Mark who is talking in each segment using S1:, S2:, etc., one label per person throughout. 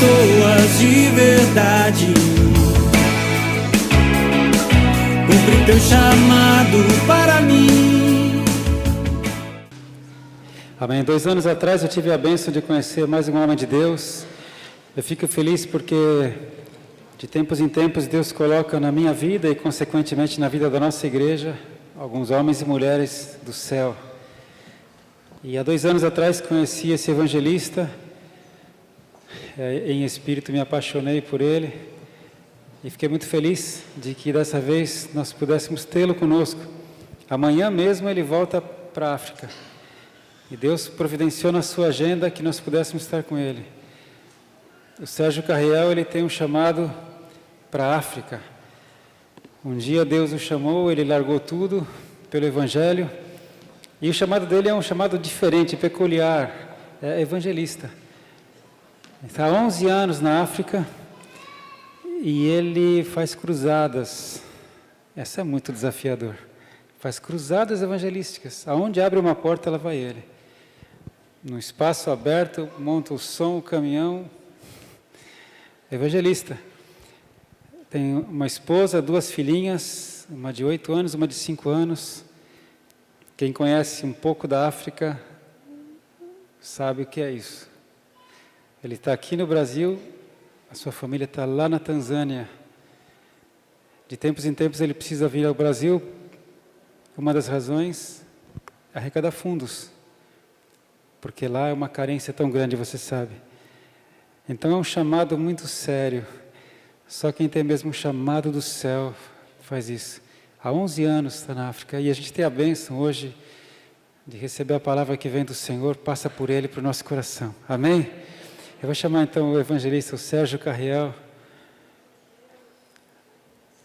S1: pessoas de verdade. Cumpre teu chamado para mim.
S2: Amém. 2 anos atrás eu tive a bênção de conhecer mais um homem de Deus. Eu fico feliz porque de tempos em tempos Deus coloca na minha vida e consequentemente na vida da nossa igreja alguns homens e mulheres do céu. E há 2 anos atrás conheci esse evangelista, em espírito me apaixonei por ele e fiquei muito feliz de que dessa vez nós pudéssemos tê-lo conosco. Amanhã mesmo ele volta para a África e Deus providenciou na sua agenda que nós pudéssemos estar com ele. O Sérgio Carriel, ele tem um chamado para a África. Um dia Deus o chamou, ele largou tudo pelo Evangelho. E o chamado dele é um chamado diferente, peculiar, é evangelista. Está há 11 anos na África e ele faz cruzadas. Essa é muito desafiador. Faz cruzadas evangelísticas. Aonde abre uma porta, lá vai ele. No espaço aberto, monta o som, o caminhão. Evangelista. Tem uma esposa, 2 filhinhas, uma de 8 anos, uma de 5 anos. Quem conhece um pouco da África sabe o que é isso. Ele está aqui no Brasil, a sua família está lá na Tanzânia. De tempos em tempos ele precisa vir ao Brasil. Uma das razões é arrecadar fundos, porque lá é uma carência tão grande, você sabe. Então é um chamado muito sério. Só quem tem mesmo um chamado do céu faz isso. Há 11 anos está na África e a gente tem a bênção hoje de receber a palavra que vem do Senhor, passa por ele para o nosso coração. Amém? Eu vou chamar então o evangelista, o Sérgio Carriel.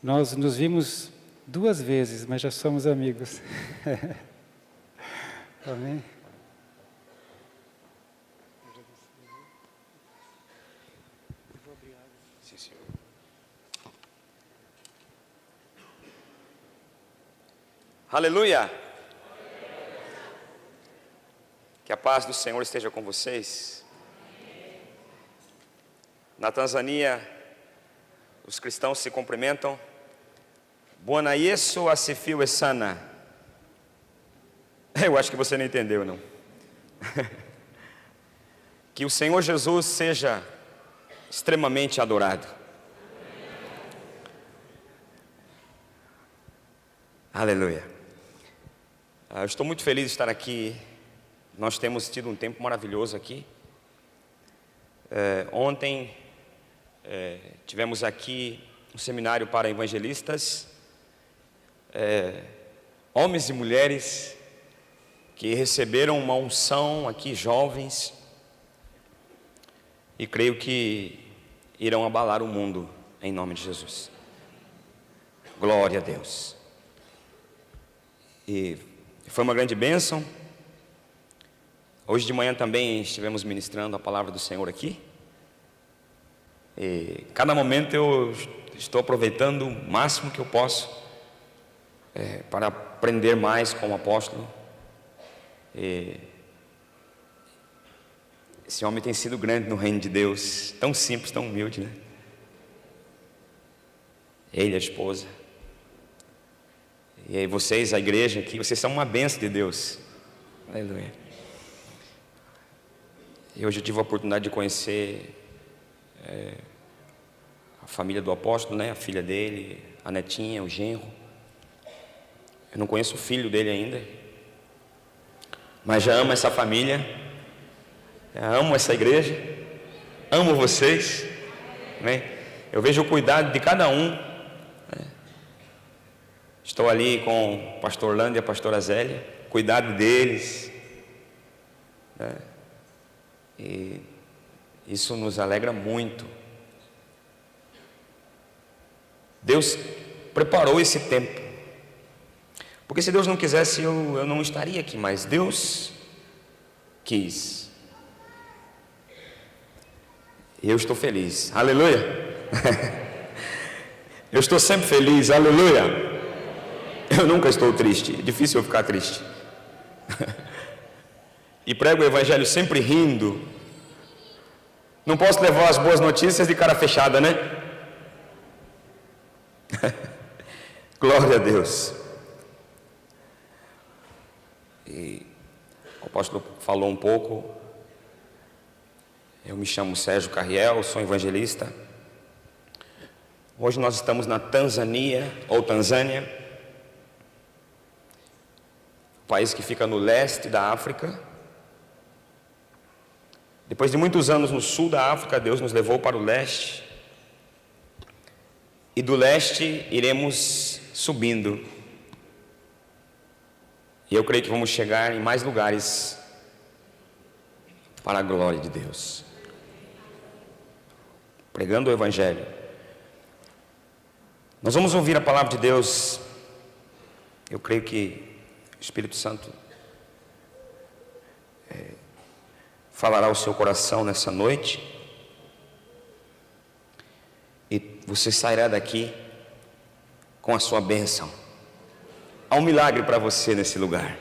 S2: Nós nos vimos 2 vezes, mas já somos amigos. Amém?
S3: Aleluia! Que a paz do Senhor esteja com vocês. Na Tanzânia, os cristãos se cumprimentam. Bwana Yesu asifiwe sana. Eu acho que você não entendeu, não. Que o Senhor Jesus seja extremamente adorado. Aleluia. Eu estou muito feliz de estar aqui. Nós temos tido um tempo maravilhoso aqui. Ontem tivemos aqui um seminário para evangelistas, homens e mulheres que receberam uma unção aqui, jovens, e creio que irão abalar o mundo em nome de Jesus. Glória a Deus. E foi uma grande bênção. Hoje de manhã também estivemos ministrando a palavra do Senhor aqui. E cada momento eu estou aproveitando o máximo que eu posso para aprender mais com o apóstolo. Esse homem tem sido grande no reino de Deus, tão simples, tão humilde, né? Ele, a esposa. E aí vocês, a igreja aqui, vocês são uma bênção de Deus. Aleluia. E hoje eu tive a oportunidade de conhecer a família do apóstolo, né? A filha dele, a netinha, o genro. Eu não conheço o filho dele ainda, mas já amo essa família, amo essa igreja, amo vocês, né? Eu vejo o cuidado de cada um, né? Estou ali com o pastor Orlando e a pastora Zélia, cuidado deles, né? E isso nos alegra muito. Deus preparou esse tempo, porque se Deus não quisesse eu não estaria aqui, mas Deus quis. E eu estou feliz, aleluia. Eu estou sempre feliz, aleluia. Eu nunca estou triste, é difícil eu ficar triste. E prego o evangelho sempre rindo. Não posso levar as boas notícias de cara fechada, né? Glória a Deus. E o apóstolo falou um pouco. Eu me chamo Sérgio Carriel, sou evangelista. Hoje nós estamos na Tanzânia, país que fica no leste da África. Depois de muitos anos no sul da África, Deus nos levou para o leste. E do leste iremos subindo. E eu creio que vamos chegar em mais lugares para a glória de Deus, pregando o Evangelho. Nós vamos ouvir a palavra de Deus. Eu creio que o Espírito Santo falará ao seu coração nessa noite. E você sairá daqui com a sua bênção. Há um milagre para você nesse lugar.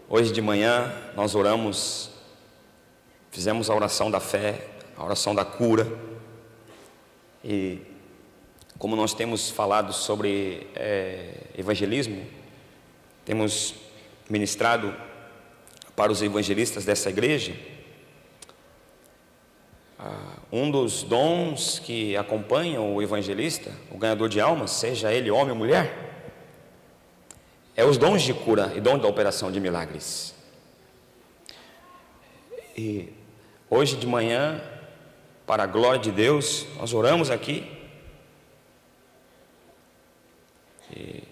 S3: Hoje de manhã nós oramos, fizemos a oração da fé, a oração da cura. E como nós temos falado sobre evangelismo, temos ministrado para os evangelistas dessa igreja. Um dos dons que acompanham o evangelista, o ganhador de almas, seja ele homem ou mulher, é os dons de cura e dom da operação de milagres. E hoje de manhã, para a glória de Deus, nós oramos aqui. E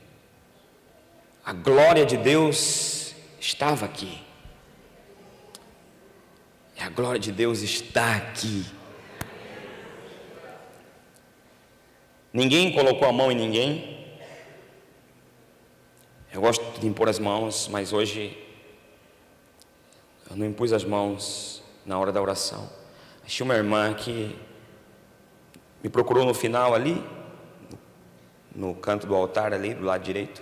S3: a glória de Deus estava aqui. E a glória de Deus está aqui. Ninguém colocou a mão em ninguém. Eu gosto de impor as mãos, mas hoje eu não impus as mãos na hora da oração. Tinha uma irmã que me procurou no final ali, no canto do altar ali, do lado direito.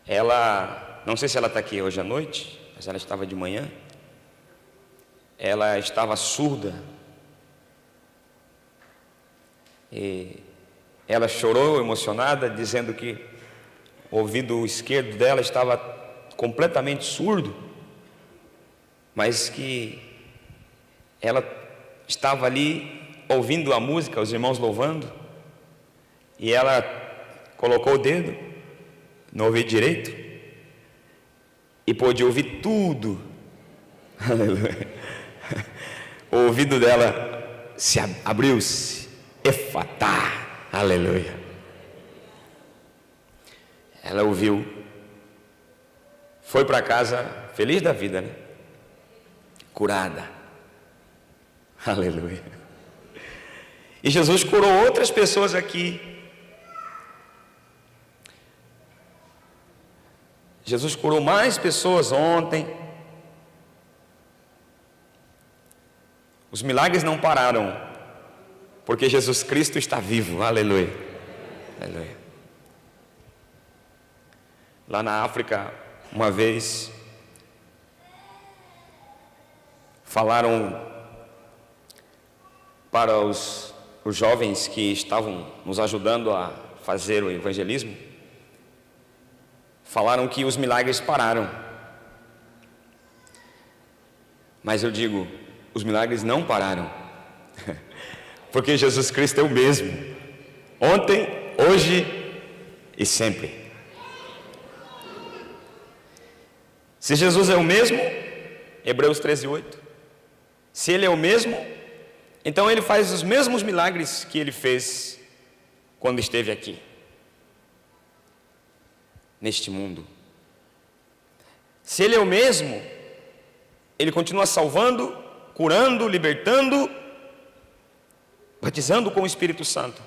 S3: Ela, não sei se ela está aqui hoje à noite, mas ela estava de manhã. Ela estava surda. E ela chorou emocionada, dizendo que o ouvido esquerdo dela estava completamente surdo, mas que ela estava ali ouvindo a música, os irmãos louvando, e ela colocou o dedo no ouvido direito e pôde ouvir tudo. Aleluia. O ouvido dela se abriu-se, efatá, aleluia. Ela ouviu, foi para casa feliz da vida, né? Curada, aleluia. E Jesus curou outras pessoas aqui. Jesus curou mais pessoas ontem. Os milagres não pararam, porque Jesus Cristo está vivo, aleluia, aleluia. Lá na África, uma vez, falaram para os jovens que estavam nos ajudando a fazer o evangelismo, falaram que os milagres pararam. Mas eu digo, os milagres não pararam, porque Jesus Cristo é o mesmo, ontem, hoje e sempre. Se Jesus é o mesmo, Hebreus 13:8, se Ele é o mesmo, então Ele faz os mesmos milagres que Ele fez quando esteve aqui, neste mundo. Se Ele é o mesmo, Ele continua salvando, curando, libertando, batizando com o Espírito Santo.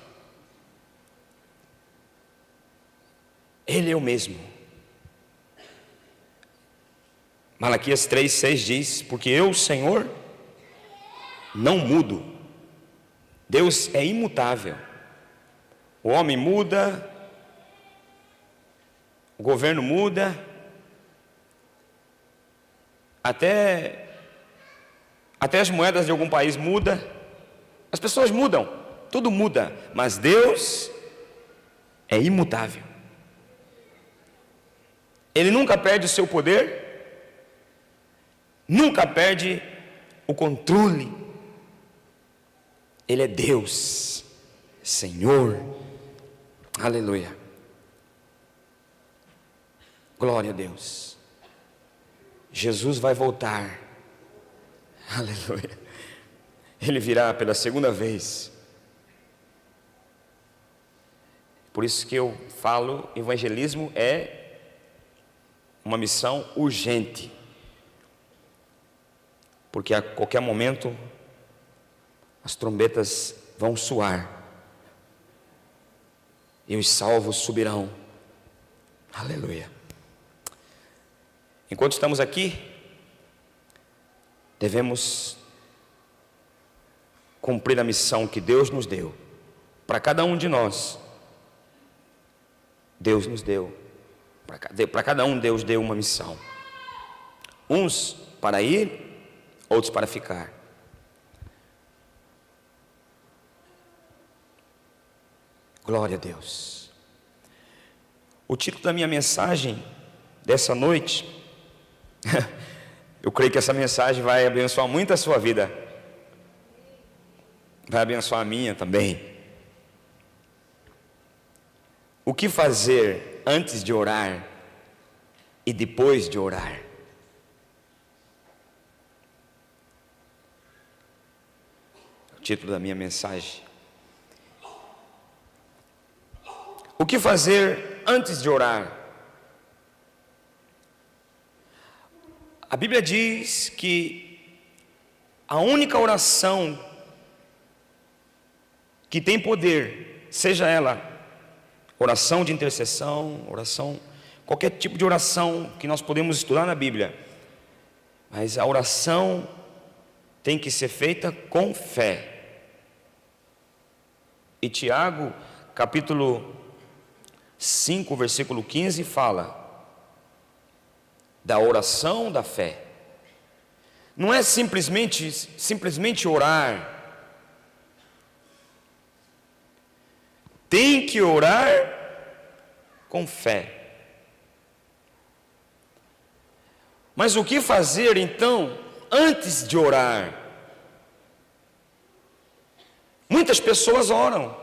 S3: Ele é o mesmo. Malaquias 3:6 diz: porque eu, Senhor, não mudo. Deus é imutável. O homem muda, o governo muda, até Até as moedas de algum país mudam. As pessoas mudam, tudo muda, mas Deus é imutável. Ele nunca perde o seu poder, nunca perde o controle. Ele é Deus, Senhor. Aleluia. Glória a Deus. Jesus vai voltar. Aleluia. Ele virá pela segunda vez. Por isso que eu falo, evangelismo é uma missão urgente. Porque a qualquer momento as trombetas vão soar e os salvos subirão. Aleluia. Enquanto estamos aqui, devemos cumprir a missão que Deus nos deu. Para cada um de nós, Deus nos deu. Para cada um, Deus deu uma missão. Uns para ir, outros para ficar. Glória a Deus. O título da minha mensagem dessa noite, eu creio que essa mensagem vai abençoar muito a sua vida. Vai abençoar a minha também. O que fazer antes de orar e depois de orar? O título da minha mensagem. O que fazer antes de orar? A Bíblia diz que a única oração que tem poder, seja ela oração de intercessão, oração, qualquer tipo de oração que nós podemos estudar na Bíblia, mas a oração tem que ser feita com fé. E Tiago, capítulo 5, versículo 15, fala da oração da fé. Não é simplesmente orar. Tem que orar com fé. Mas o que fazer então antes de orar? Muitas pessoas oram.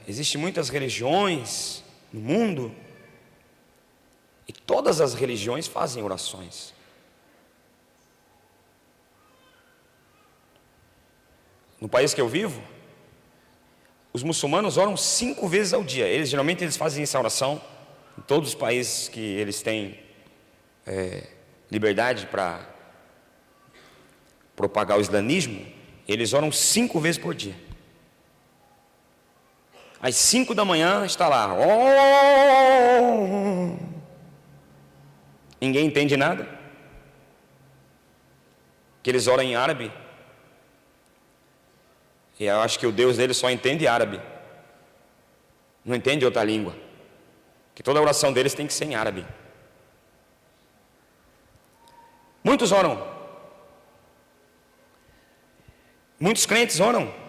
S3: Existem muitas religiões no mundo, e todas as religiões fazem orações. No país que eu vivo, os muçulmanos oram 5 vezes ao dia. Geralmente eles fazem essa oração em todos os países que eles têm liberdade para propagar o islamismo. Eles oram 5 vezes por dia. Às 5 da manhã está lá. Oh! Ninguém entende nada. Que eles oram em árabe. E eu acho que o Deus deles só entende árabe. Não entende outra língua. Que toda a oração deles tem que ser em árabe. Muitos oram. Muitos crentes oram.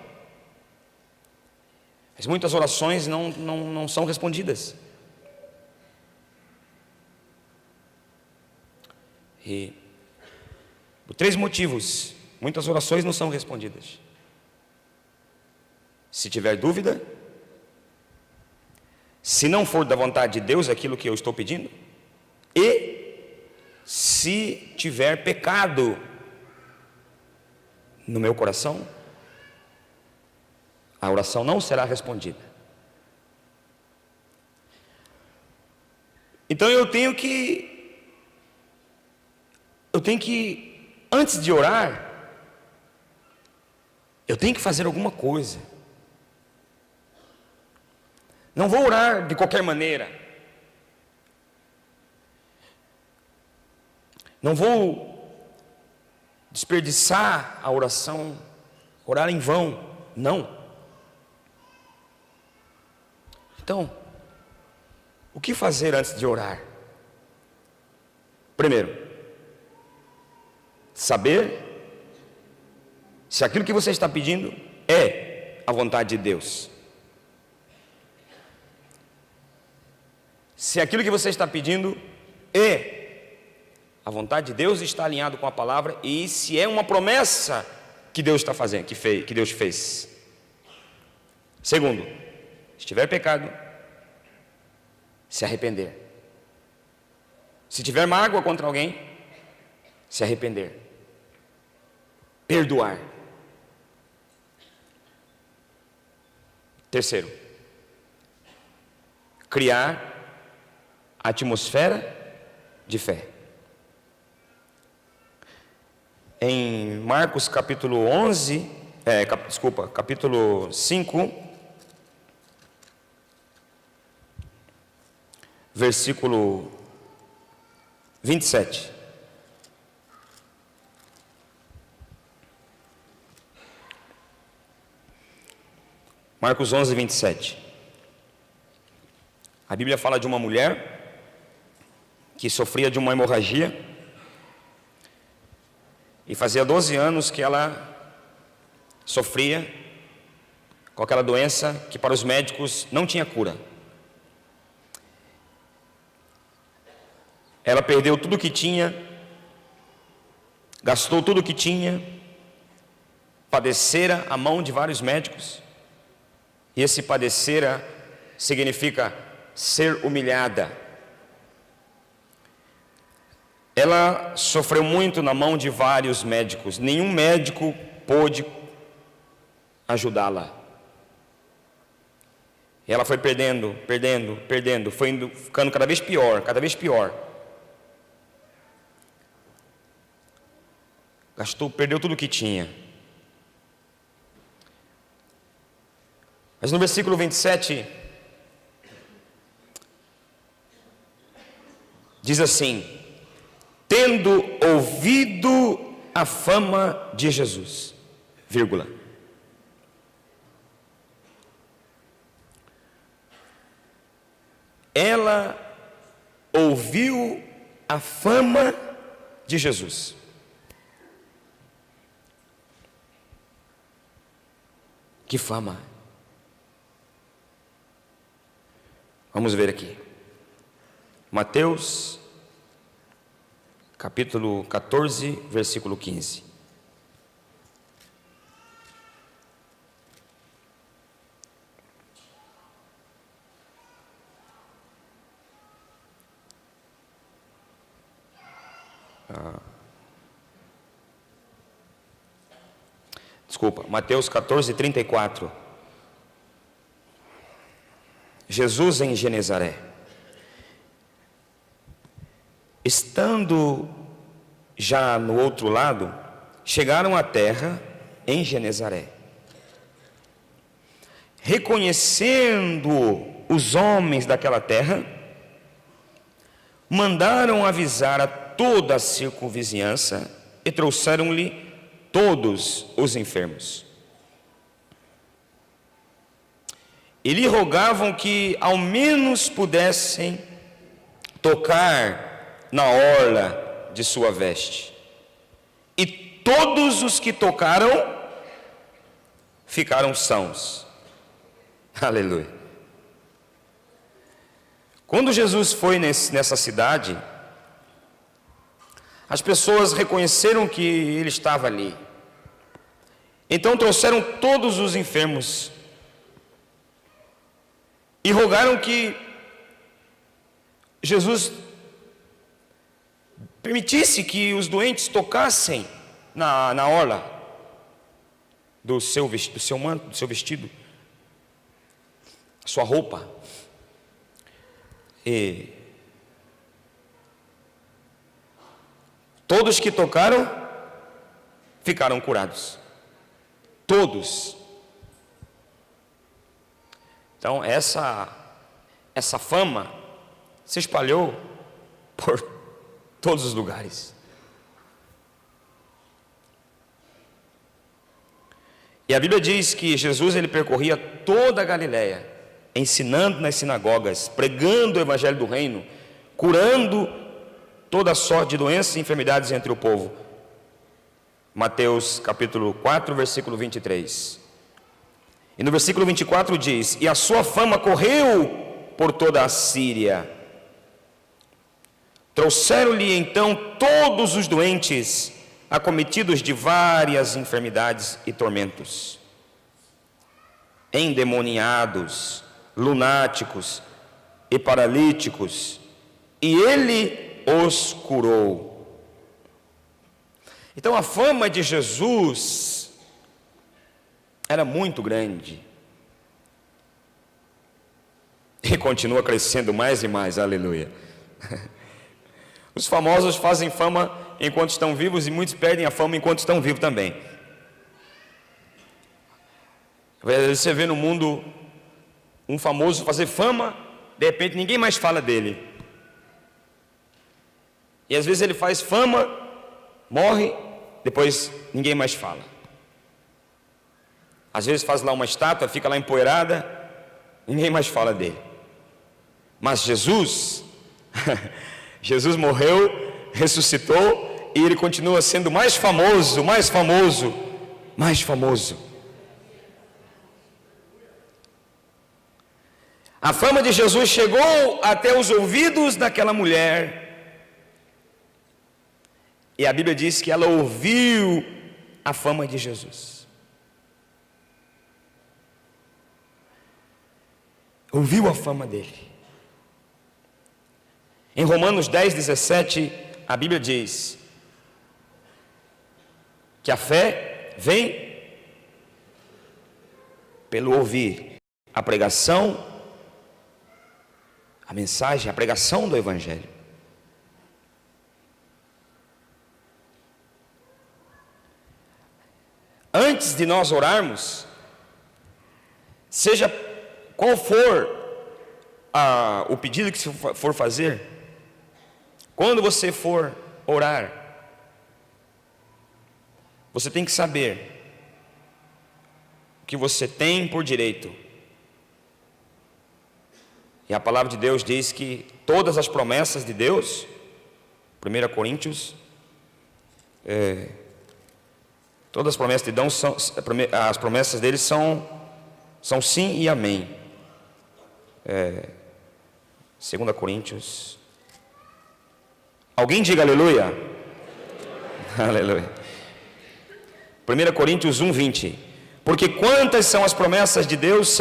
S3: Mas muitas orações não são respondidas. E por 3 motivos, muitas orações não são respondidas. Se tiver dúvida, se não for da vontade de Deus aquilo que eu estou pedindo, e se tiver pecado no meu coração, a oração não será respondida. Então eu tenho que, antes de orar, eu tenho que fazer alguma coisa. Não vou orar de qualquer maneira. Não vou desperdiçar a oração, orar em vão. Não. Então, o que fazer antes de orar? Primeiro, saber se aquilo que você está pedindo é a vontade de Deus. Se aquilo que você está pedindo é a vontade de Deus, está alinhado com a palavra, e se é uma promessa que Deus está fazendo, que Deus fez. Segundo, se tiver pecado, se arrepender. Se tiver mágoa contra alguém, se arrepender. Perdoar. Terceiro, criar atmosfera de fé. Em Marcos capítulo 5, versículo 27. Marcos 11, 27. A Bíblia fala de uma mulher que sofria de uma hemorragia, e fazia 12 anos que ela sofria com aquela doença que para os médicos não tinha cura. Ela perdeu tudo que tinha, gastou tudo que tinha, padecera a mão de vários médicos, e esse padecera significa ser humilhada. Ela sofreu muito na mão de vários médicos. Nenhum médico pôde ajudá-la. Ela foi perdendo, foi ficando cada vez pior. Perdeu tudo o que tinha. Mas no versículo 27, diz assim: tendo ouvido a fama de Jesus, vírgula. Ela ouviu a fama de Jesus. Que fama? Vamos ver aqui. Mateus capítulo 14, versículo 15. Mateus 14, 34. Jesus em Genezaré. Estando já no outro lado, chegaram à terra em Genezaré. Reconhecendo os homens daquela terra, mandaram avisar a toda a circunvizinhança e trouxeram-lhe todos os enfermos. E lhe rogavam que ao menos pudessem tocar na orla de sua veste. E todos os que tocaram ficaram sãos. Aleluia. Quando Jesus foi nessa cidade, as pessoas reconheceram que ele estava ali. Então trouxeram todos os enfermos e rogaram que Jesus permitisse que os doentes tocassem na orla do seu manto, do seu vestido, sua roupa. E todos que tocaram ficaram curados. Todos. Então essa fama se espalhou por todos os lugares. E a Bíblia diz que Jesus ele percorria toda a Galileia, ensinando nas sinagogas, pregando o evangelho do reino, curando toda sorte de doenças e enfermidades entre o povo. Mateus capítulo 4, versículo 23. E no versículo 24 diz: e a sua fama correu por toda a Síria. Trouxeram-lhe então todos os doentes, acometidos de várias enfermidades e tormentos, endemoniados, lunáticos e paralíticos, e ele os curou. Então a fama de Jesus era muito grande, e continua crescendo mais e mais, aleluia. Os famosos fazem fama enquanto estão vivos, e muitos perdem a fama enquanto estão vivos também. Você vê no mundo um famoso fazer fama, de repente ninguém mais fala dele. E às vezes ele faz fama, morre, depois ninguém mais fala. Às vezes faz lá uma estátua, fica lá empoeirada, ninguém mais fala dele. Mas Jesus, Jesus morreu, ressuscitou, e ele continua sendo mais famoso, mais famoso, mais famoso. A fama de Jesus chegou até os ouvidos daquela mulher, e a Bíblia diz que ela ouviu a fama de Jesus. Ouviu a fama dele. Em Romanos 10, 17, a Bíblia diz que a fé vem pelo ouvir a pregação, a mensagem, a pregação do Evangelho. Antes de nós orarmos, seja qual for o pedido que você for fazer, quando você for orar, você tem que saber o que você tem por direito. E a palavra de Deus diz que todas as promessas de Deus, 1 Coríntios, todas as promessas de Deus as promessas dele são sim e amém. 2 Coríntios. Alguém diga aleluia. Aleluia. 1 Coríntios 1, 20. Porque quantas são as promessas de Deus,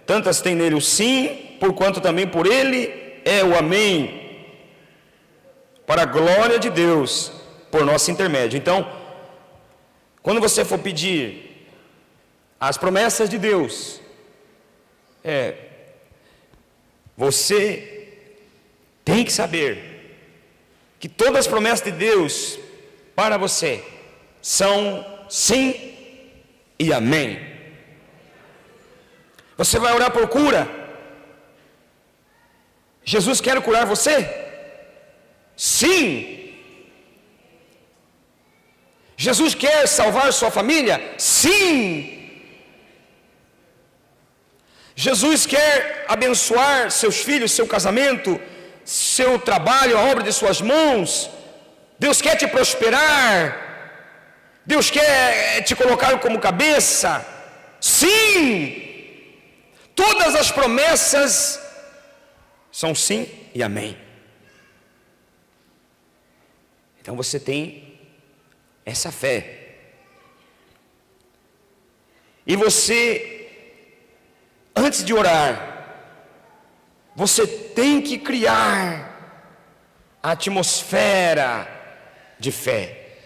S3: tantas tem nele o sim, porquanto também por ele é o amém, para a glória de Deus, por nosso intermédio. Então, quando você for pedir as promessas de Deus, você tem que saber que todas as promessas de Deus para você são sim e amém. Você vai orar por cura. Jesus quer curar você? Sim. Jesus quer salvar sua família? Sim. Jesus quer abençoar seus filhos, seu casamento, seu trabalho, a obra de suas mãos. Deus quer te prosperar. Deus quer te colocar como cabeça. Sim. Todas as promessas são sim e amém. Então você tem essa fé. E você, antes de orar, você tem que criar a atmosfera de fé.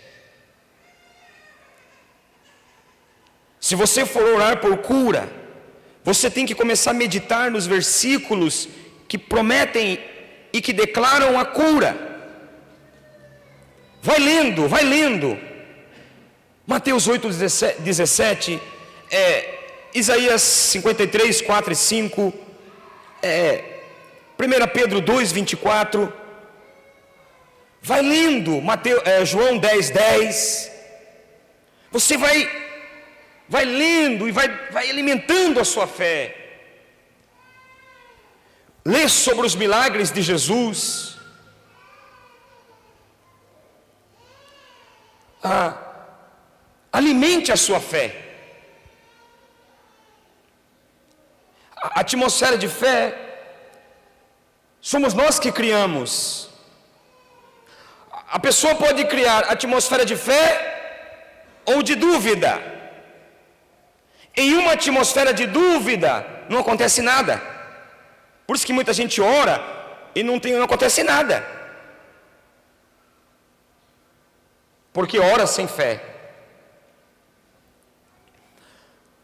S3: Se você for orar por cura, você tem que começar a meditar nos versículos que prometem e que declaram a cura. Vai lendo. Mateus 8, 17, Isaías 53, 4 e 5, 1 Pedro 2, 24. Vai lendo, João 10, 10. Você vai lendo e vai alimentando a sua fé. lê sobre os milagres de Jesus, alimente a sua fé. A atmosfera de fé somos nós que criamos. A pessoa pode criar atmosfera de fé ou de dúvida. Em uma atmosfera de dúvida não acontece nada. Por isso que muita gente ora e não acontece nada. Porque ora sem fé.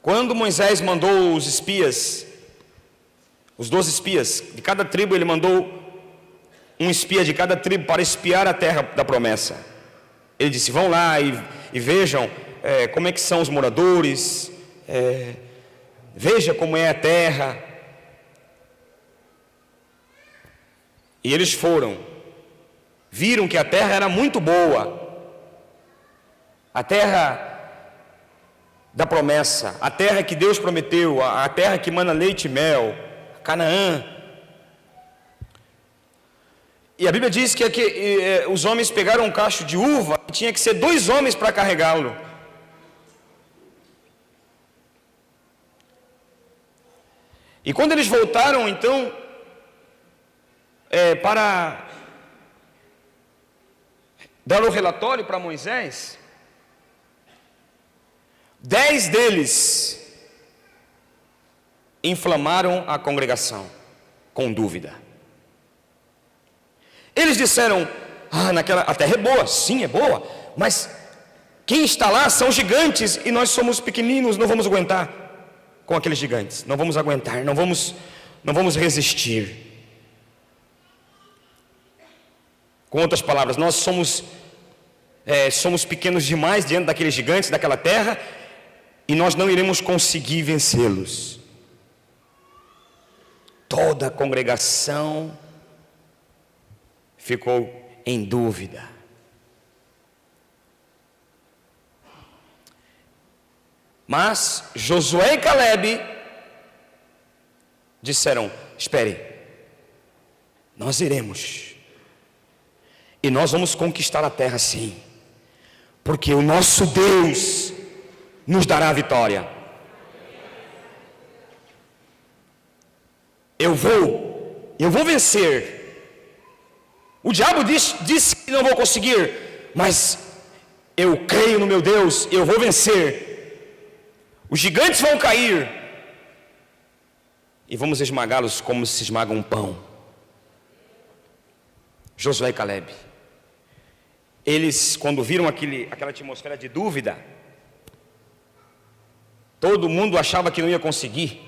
S3: Quando Moisés mandou os espias, os 12 espias, de cada tribo ele mandou um espia de cada tribo para espiar a terra da promessa. Ele disse, vão lá e vejam como é que são os moradores, veja como é a terra. E eles foram, viram que a terra era muito boa, a terra da promessa, a terra que Deus prometeu, a terra que mana leite e mel, Canaã. E a Bíblia diz que os homens pegaram um cacho de uva e tinha que ser 2 homens para carregá-lo. E quando eles voltaram então para dar o relatório para Moisés, 10 deles inflamaram a congregação com dúvida. Eles disseram, a terra é boa, sim é boa, mas quem está lá são gigantes e nós somos pequeninos, não vamos aguentar com aqueles gigantes, não vamos aguentar, não vamos resistir. Com outras palavras, nós somos pequenos demais diante daqueles gigantes, daquela terra, e nós não iremos conseguir vencê-los. Toda a congregação ficou em dúvida. Mas Josué e Calebe disseram, espere, nós iremos. E nós vamos conquistar a terra sim. Porque o nosso Deus nos dará a vitória. Eu vou vencer. O diabo disse que não vou conseguir, mas eu creio no meu Deus, eu vou vencer. Os gigantes vão cair e vamos esmagá-los como se esmaga um pão. Josué e Calebe, eles quando viram aquela atmosfera de dúvida, todo mundo achava que não ia conseguir,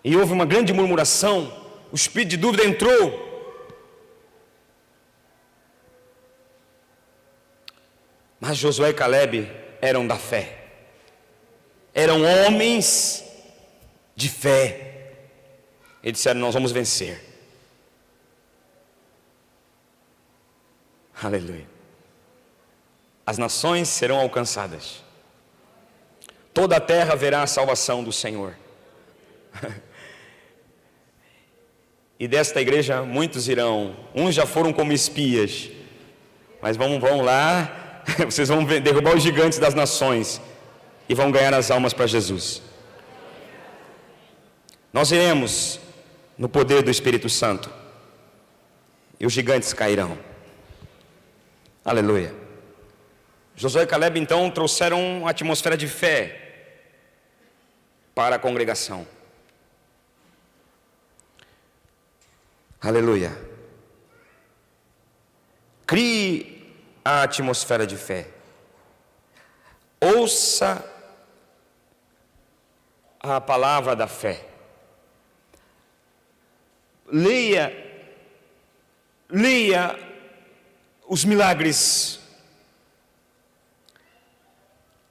S3: e houve uma grande murmuração, o espírito de dúvida entrou. Mas Josué e Calebe eram da fé, eram homens de fé. Eles disseram, nós vamos vencer. Aleluia. As nações serão alcançadas, toda a terra verá a salvação do Senhor. E desta igreja muitos irão, uns já foram como espias, mas vão lá. Vocês vão derrubar os gigantes das nações e vão ganhar as almas para Jesus. Nós iremos no poder do Espírito Santo e os gigantes cairão. Aleluia. Josué e Calebe então trouxeram uma atmosfera de fé para a congregação. Aleluia. Crie a atmosfera de fé. Ouça a palavra da fé. Leia os milagres.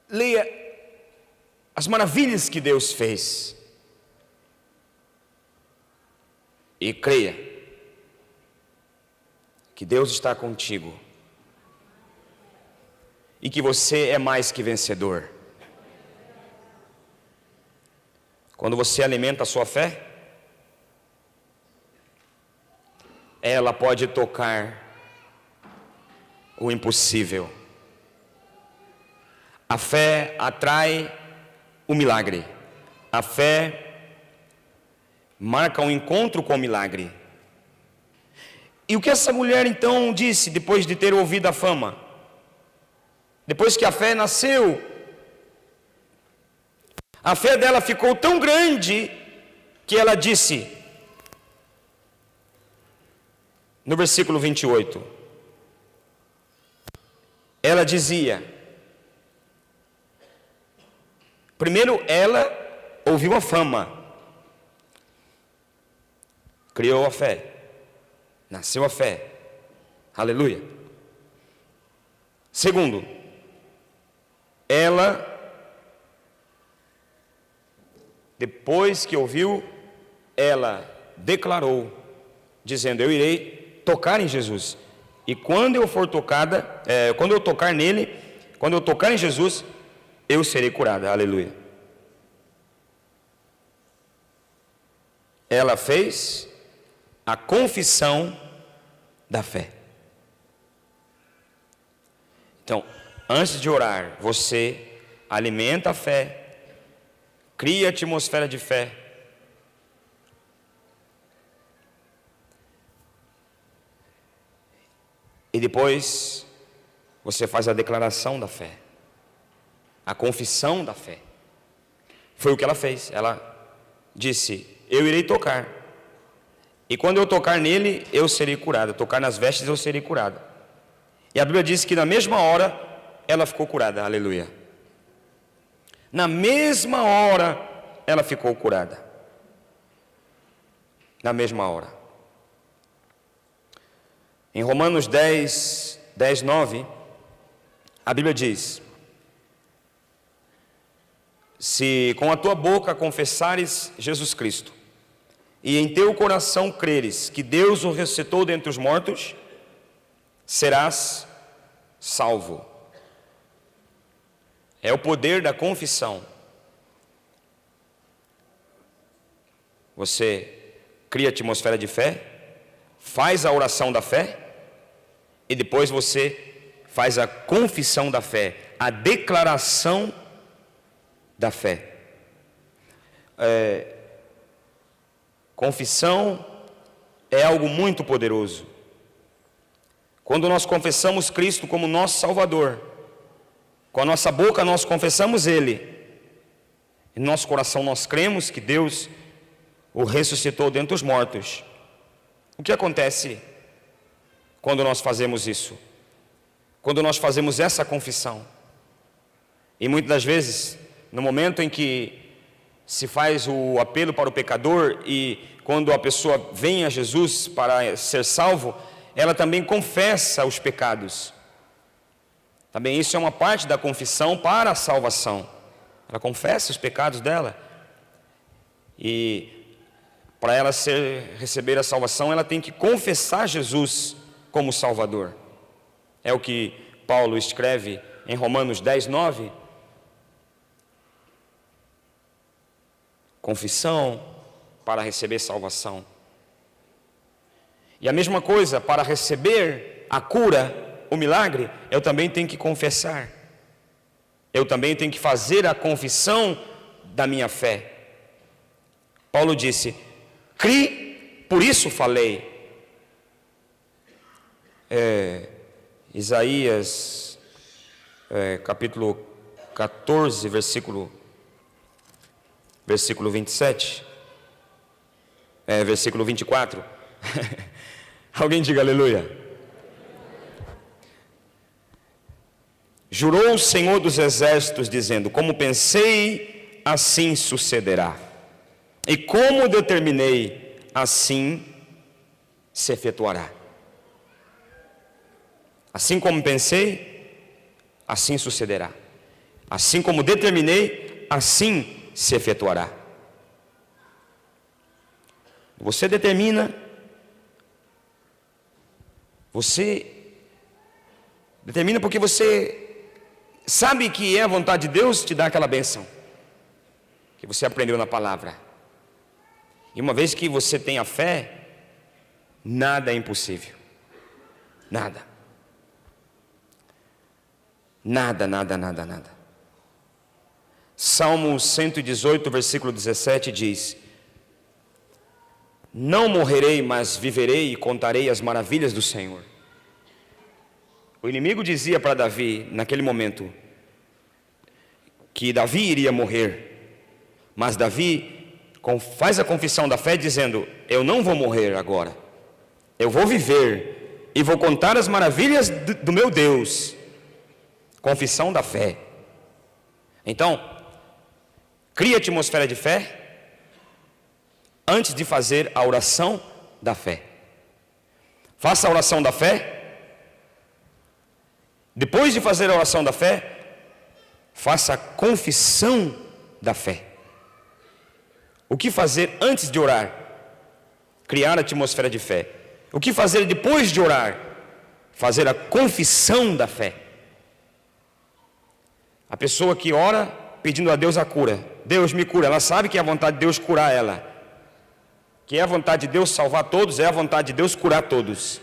S3: Leia as maravilhas que Deus fez. E creia que Deus está contigo. E que você é mais que vencedor. Quando você alimenta a sua fé, ela pode tocar o impossível. A fé atrai o milagre. A fé marca um encontro com o milagre. E o que essa mulher então disse depois de ter ouvido a fama? Depois que a fé nasceu, a fé dela ficou tão grande que ela disse, no versículo 28, ela dizia, primeiro ela ouviu a fama, criou a fé, nasceu a fé, aleluia. Segundo, ela, depois que ouviu, ela declarou, dizendo, eu irei tocar em Jesus, e quando eu for tocada, quando eu tocar nele, quando eu tocar em Jesus, eu serei curada, aleluia. Ela fez a confissão da fé. Então, antes de orar, você alimenta a fé, cria a atmosfera de fé. E depois, você faz a declaração da fé, a confissão da fé. Foi o que ela fez. Ela disse, eu irei tocar. E quando eu tocar nele, eu serei curada. Tocar nas vestes, eu serei curada. E a Bíblia diz que na mesma hora, ela ficou curada. Aleluia. Na mesma hora, ela ficou curada. Na mesma hora. Em Romanos 10, 9, a Bíblia diz, se com a tua boca confessares Jesus Cristo, e em teu coração creres que Deus o ressuscitou dentre os mortos, serás salvo. É o poder da confissão. Você cria a atmosfera de fé, faz a oração da fé, e depois você faz a confissão da fé, a declaração da fé. Confissão é algo muito poderoso. Quando nós confessamos Cristo como nosso Salvador, com a nossa boca nós confessamos Ele, em nosso coração nós cremos que Deus o ressuscitou dentre os mortos. O que acontece quando nós fazemos isso? Quando nós fazemos essa confissão? E muitas das vezes, no momento em que se faz o apelo para o pecador e quando a pessoa vem a Jesus para ser salvo, ela também confessa os pecados. Também isso é uma parte da confissão para a salvação. Ela confessa os pecados dela. E para ela receber a salvação, ela tem que confessar Jesus como Salvador. É o que Paulo escreve em Romanos 10, 9. Confissão para receber salvação. E a mesma coisa, para receber a cura, o milagre, eu também tenho que confessar. Eu também tenho que fazer a confissão da minha fé. Paulo disse, cri, por isso falei. Isaías, capítulo 14, versículo 27, versículo 24. Alguém diga aleluia. Jurou o Senhor dos Exércitos, dizendo, como pensei, assim sucederá. E como determinei, assim se efetuará. Assim como pensei, assim sucederá. Assim como determinei, assim se efetuará. Você determina, porque você sabe que é a vontade de Deus te dar aquela bênção que você aprendeu na palavra. E uma vez que você tem a fé, nada é impossível. Nada. Nada, nada, nada, nada. Salmo 118, versículo 17 diz: não morrerei, mas viverei e contarei as maravilhas do Senhor. O inimigo dizia para Davi, naquele momento, que Davi iria morrer. Mas Davi faz a confissão da fé dizendo: eu não vou morrer agora. Eu vou viver e vou contar as maravilhas do meu Deus. Confissão da fé. Então, cria atmosfera de fé antes de fazer a oração da fé. Faça a oração da fé. Depois de fazer a oração da fé, faça a confissão da fé. O que fazer antes de orar? Criar a atmosfera de fé. O que fazer depois de orar? Fazer a confissão da fé. A pessoa que ora pedindo a Deus a cura, Deus me cura, ela sabe que é a vontade de Deus curar ela, que é a vontade de Deus salvar todos, é a vontade de Deus curar todos.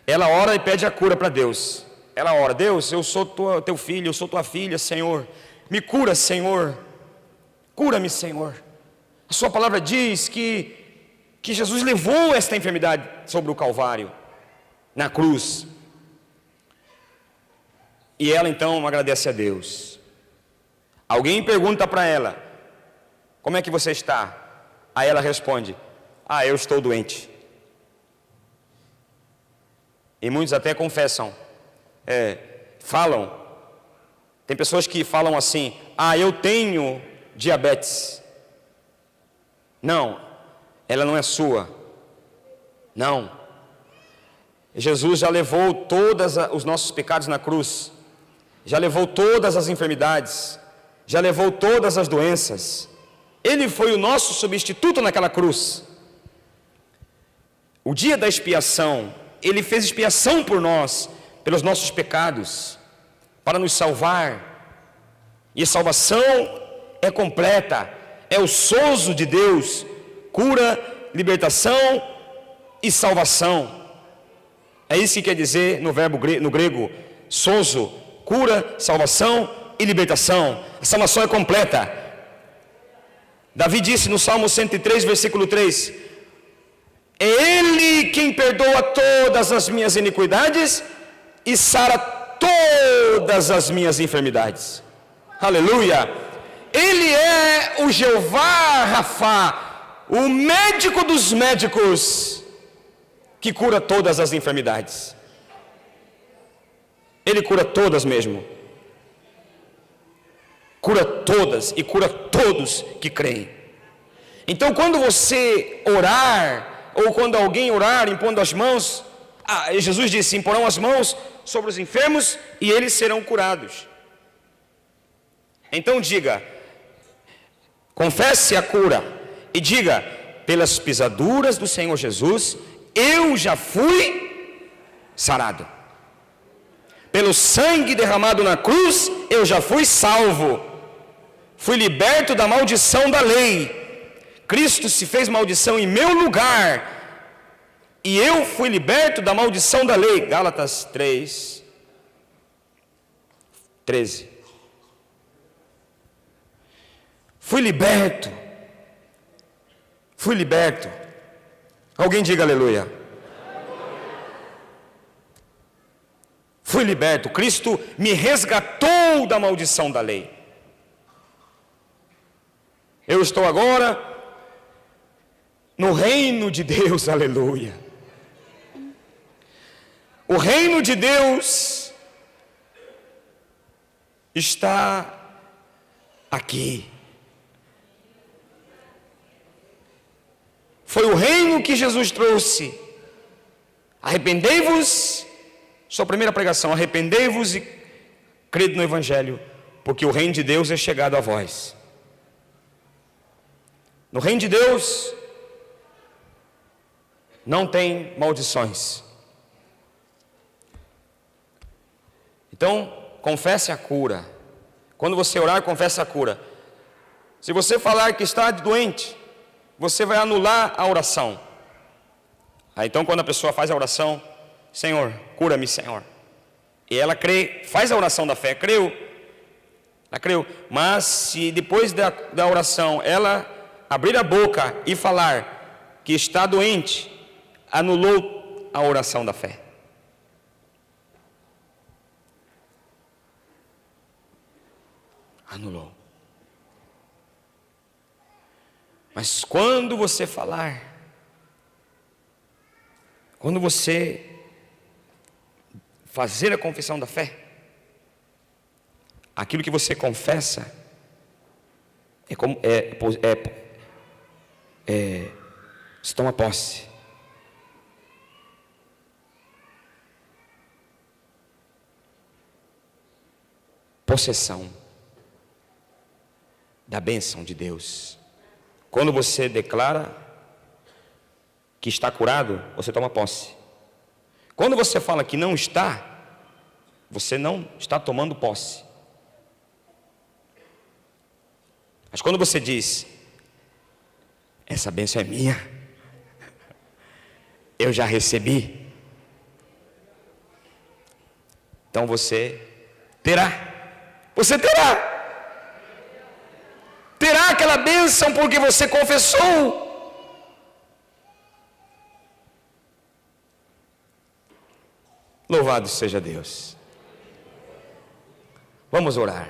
S3: Ela ora e pede a cura para Deus. Ela ora: Deus, eu sou teu filho, eu sou tua filha, Senhor, me cura, Senhor, cura-me, Senhor. A sua palavra diz que Jesus levou esta enfermidade sobre o Calvário, na cruz. E ela então agradece a Deus. Alguém pergunta para ela: como é que você está? Aí ela responde: eu estou doente. E muitos até confessam, falam. Tem pessoas que falam assim: eu tenho diabetes. Não, ela não é sua. Não. Jesus já levou todos os nossos pecados na cruz. Já levou todas as enfermidades. Já levou todas as doenças. Ele foi o nosso substituto naquela cruz. O dia da expiação, Ele fez expiação por nós, pelos nossos pecados, para nos salvar. E a salvação é completa, é o sozo de Deus, cura, libertação e salvação. É isso que quer dizer no grego, sozo, cura, salvação e libertação. A salvação é completa. Davi disse no Salmo 103, versículo 3: é Ele quem perdoa todas as minhas iniquidades e sara todas as minhas enfermidades. Aleluia! Ele é o Jeová Rafá, o médico dos médicos, que cura todas as enfermidades. Ele cura todas mesmo. Cura todas e cura todos que creem. Então, quando você orar, ou quando alguém orar impondo as mãos, Jesus disse: imporão as mãos sobre os enfermos e eles serão curados. Então diga, confesse a cura e diga: pelas pisaduras do Senhor Jesus eu já fui sarado. Pelo sangue derramado na cruz eu já fui salvo. Fui liberto da maldição da lei. Cristo se fez maldição em meu lugar e eu fui liberto da maldição da lei. Gálatas 3, 13. Fui liberto. Fui liberto. Alguém diga aleluia. Fui liberto. Cristo me resgatou da maldição da lei. Eu estou agora no reino de Deus, aleluia. O reino de Deus está aqui. Foi o reino que Jesus trouxe. Arrependei-vos, sua primeira pregação: arrependei-vos e crede no Evangelho, porque o reino de Deus é chegado a vós. No reino de Deus não tem maldições. Então, confesse a cura. Quando você orar, confesse a cura. Se você falar que está doente, você vai anular a oração. Aí, então, quando a pessoa faz a oração, Senhor, cura-me, Senhor. E ela crê, faz a oração da fé, creu. Ela creu. Mas se depois da oração ela abrir a boca e falar que está doente, anulou a oração da fé. Anulou. Mas quando você falar, quando você fazer a confissão da fé, aquilo que você confessa se toma posse. Possessão da bênção de Deus. Quando você declara que está curado, você toma posse. Quando você fala que não está, você não está tomando posse. Mas quando você diz, essa bênção é minha, eu já recebi, então você terá aquela bênção porque você confessou. Louvado seja Deus. Vamos orar.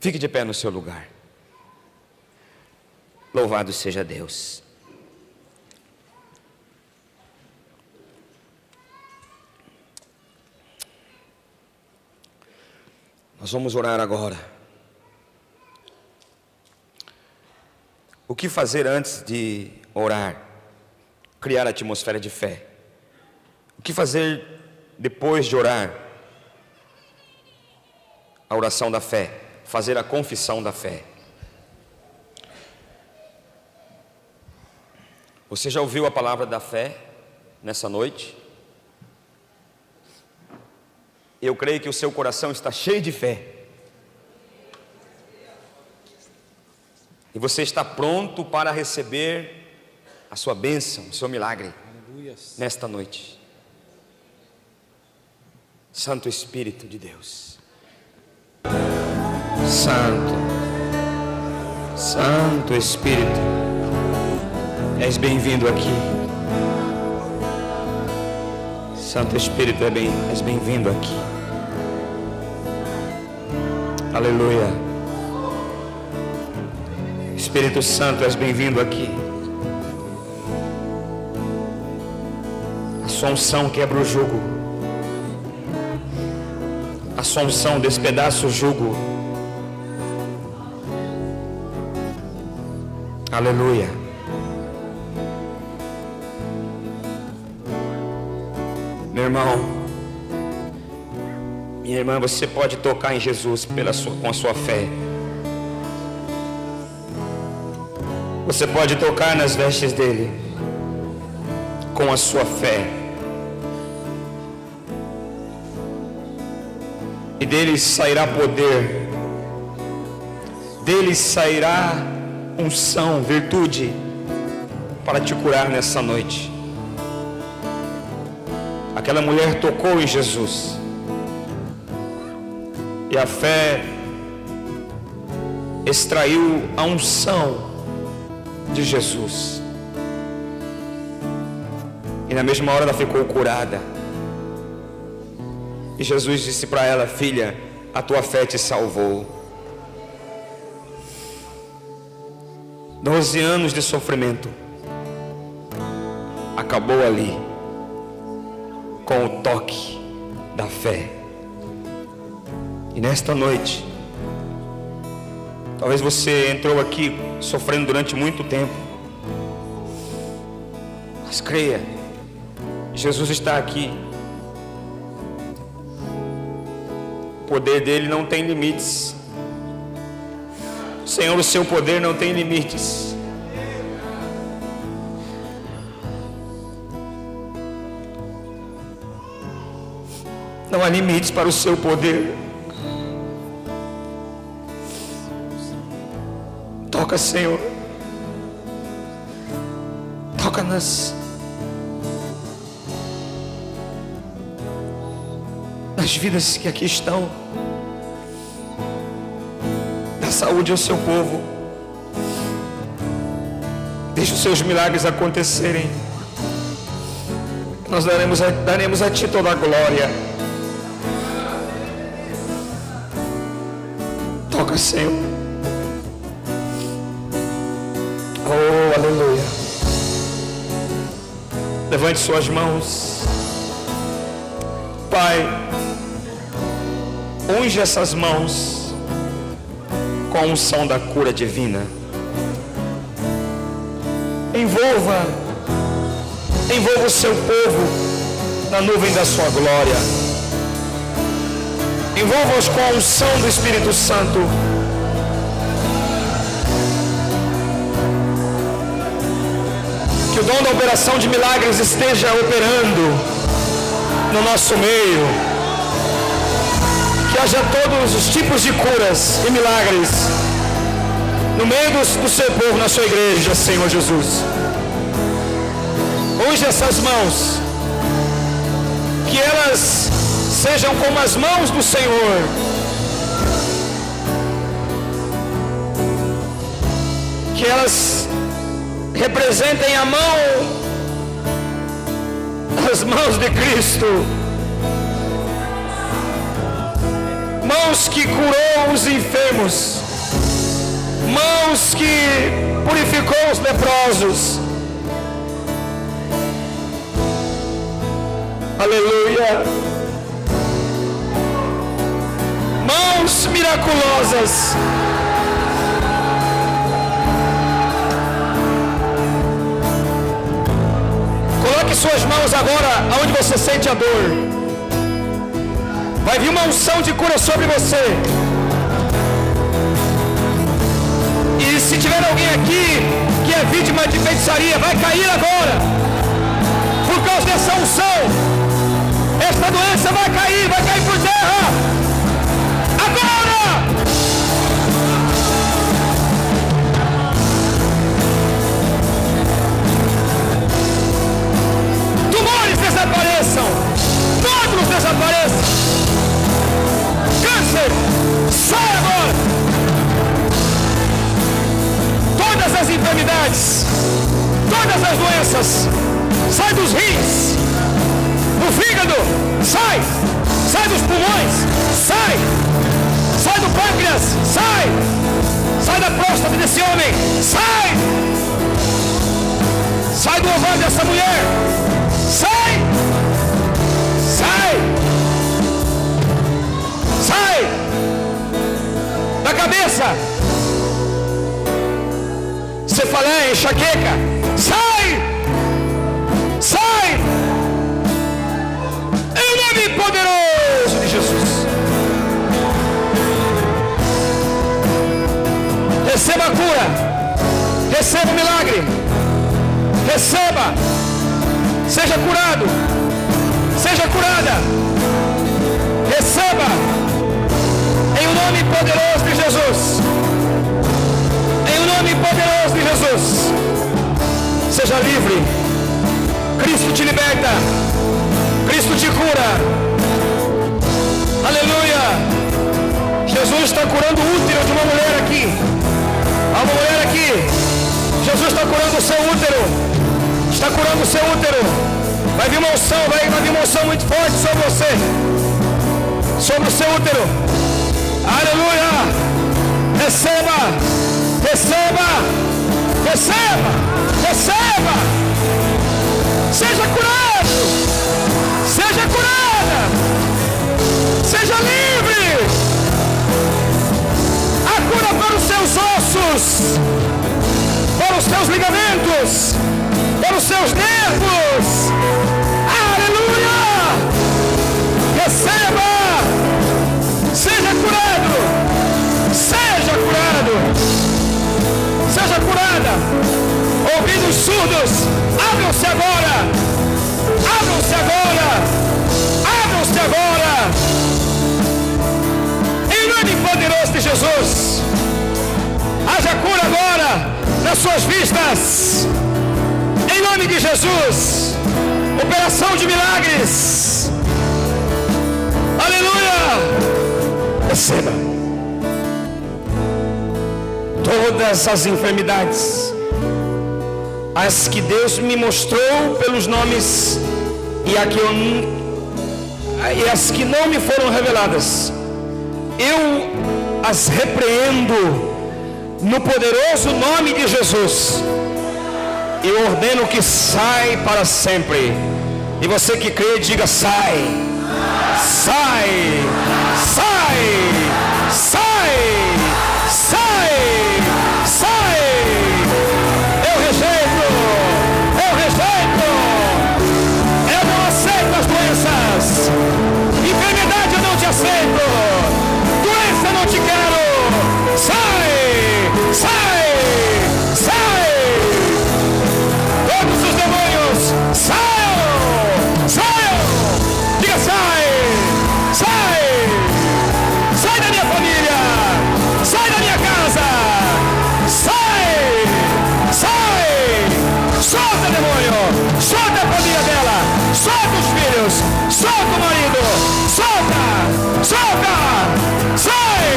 S3: Fique de pé no seu lugar. Louvado seja Deus. Nós vamos orar agora. O que fazer antes de orar? Criar a atmosfera de fé. O que fazer depois de orar? A oração da fé. Fazer a confissão da fé. Você já ouviu a palavra da fé nessa noite? Eu creio que o seu coração está cheio de fé. E você está pronto para receber a sua bênção, o seu milagre. Aleluia. Nesta noite. Santo Espírito de Deus. Santo Espírito, és bem-vindo aqui. Santo Espírito, és bem-vindo aqui. Aleluia. Espírito Santo, és bem-vindo aqui. A sua unção quebra o jugo. A sua unção despedaça o jugo. Aleluia. Meu irmão, minha irmã, você pode tocar em Jesus com a sua fé. Você pode tocar nas vestes dele com a sua fé. E dele sairá poder. Dele sairá unção, virtude para te curar nessa noite. Aquela mulher tocou em Jesus. E a fé extraiu a unção de Jesus. E na mesma hora ela ficou curada. E Jesus disse para ela: filha, a tua fé te salvou. 12 anos de sofrimento acabou ali com o toque da fé. E nesta noite, talvez você entrou aqui sofrendo durante muito tempo, mas creia, Jesus está aqui. O poder dele não tem limites. Senhor, o seu poder não tem limites. Não há limites para o seu poder. Toca, Senhor. Toca nas vidas que aqui estão. Dá saúde ao seu povo. Deixa os seus milagres acontecerem. Nós daremos a Ti toda a glória. Toca, Senhor. Oh, aleluia. Levante suas mãos. Pai, unge essas mãos com a unção da cura divina. Envolva o seu povo na nuvem da sua glória. Envolva-os com a unção do Espírito Santo. Que o dom da operação de milagres esteja operando no nosso meio. Que haja todos os tipos de curas e milagres no meio do seu povo, na sua igreja, Senhor Jesus. Unge essas mãos, que elas sejam como as mãos do Senhor. Que elas representem as mãos de Cristo. Mãos que curou os enfermos. Mãos que purificou os leprosos. Aleluia. Mãos miraculosas. Coloque suas mãos agora aonde você sente a dor. Vai vir uma unção de cura sobre você. E se tiver alguém aqui que é vítima de feitiçaria, vai cair agora. Por causa dessa unção. Esta doença vai cair por terra. Agora! Tumores desapareçam. Nódulos desapareçam. Câncer, sai agora. Todas as enfermidades, todas as doenças, sai dos rins. Do fígado, sai dos pulmões, sai do pâncreas, sai da próstata desse homem, sai do ovário dessa mulher, sai da cabeça, cefaleia, enxaqueca, sai. Poderoso de Jesus. Receba a cura. Receba o milagre. Receba. Seja curado. Seja curada. Receba. Em o nome poderoso de Jesus. Em o nome poderoso de Jesus. Seja livre. Cristo te liberta. Cristo te cura. Aleluia. Jesus está curando o útero de uma mulher aqui. Há uma mulher aqui. Jesus está curando o seu útero. Está curando o seu útero. Vai vir uma unção, vai vir uma unção muito forte sobre você. Sobre o seu útero. Aleluia. Receba. Seja curado. Seja curada. Seja livre. A cura para os seus ossos, para os seus ligamentos, para os seus nervos. Aleluia. Receba. Seja curado. Seja curada. Ouvidos surdos, abram-se agora. Em nome poderoso de Jesus. Haja cura agora nas suas vistas. Em nome nome de Jesus. Operação de milagres. Aleluia. Receba. Todas as enfermidades, as que Deus me mostrou pelos nomes e as que não me foram reveladas, eu as repreendo no poderoso nome de Jesus e ordeno que sai para sempre. E você que crê, diga: sai, sai, sai, sai, sai, sai. Eu rejeito, eu não aceito as doenças. Enfermidade eu não te aceito, doença eu não te quero. Sai, sai, sai. Todos os demônios, saiam, saiam. Diga: sai, sai, sai da minha família, sai da minha casa, sai, sai. Solta, demônio, solta a família dela, solta os filhos, solta o marido, solta, solta, sai.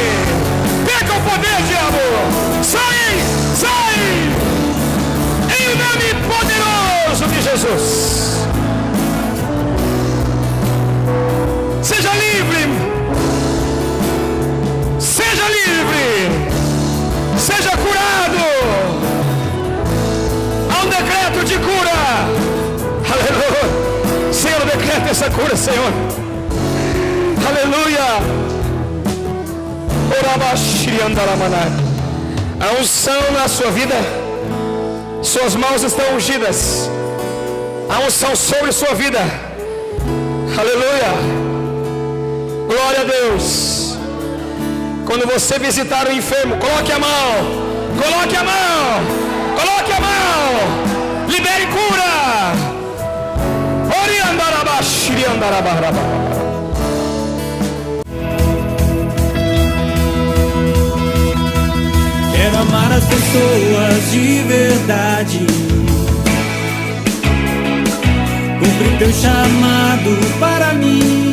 S3: Perca o poder, diabo, sai, sai. Em nome poderoso de Jesus. Seja livre, seja livre, seja curado. Há um decreto de cura. Aleluia. Senhor, decreta essa cura, Senhor. Aleluia. A unção na sua vida, suas mãos estão ungidas. A unção sobre sua vida. Aleluia. Glória a Deus. Quando você visitar o enfermo, coloque a mão, coloque a mão, coloque a mão. Libere cura.
S1: Quero amar as pessoas de verdade, cumprir teu chamado para mim.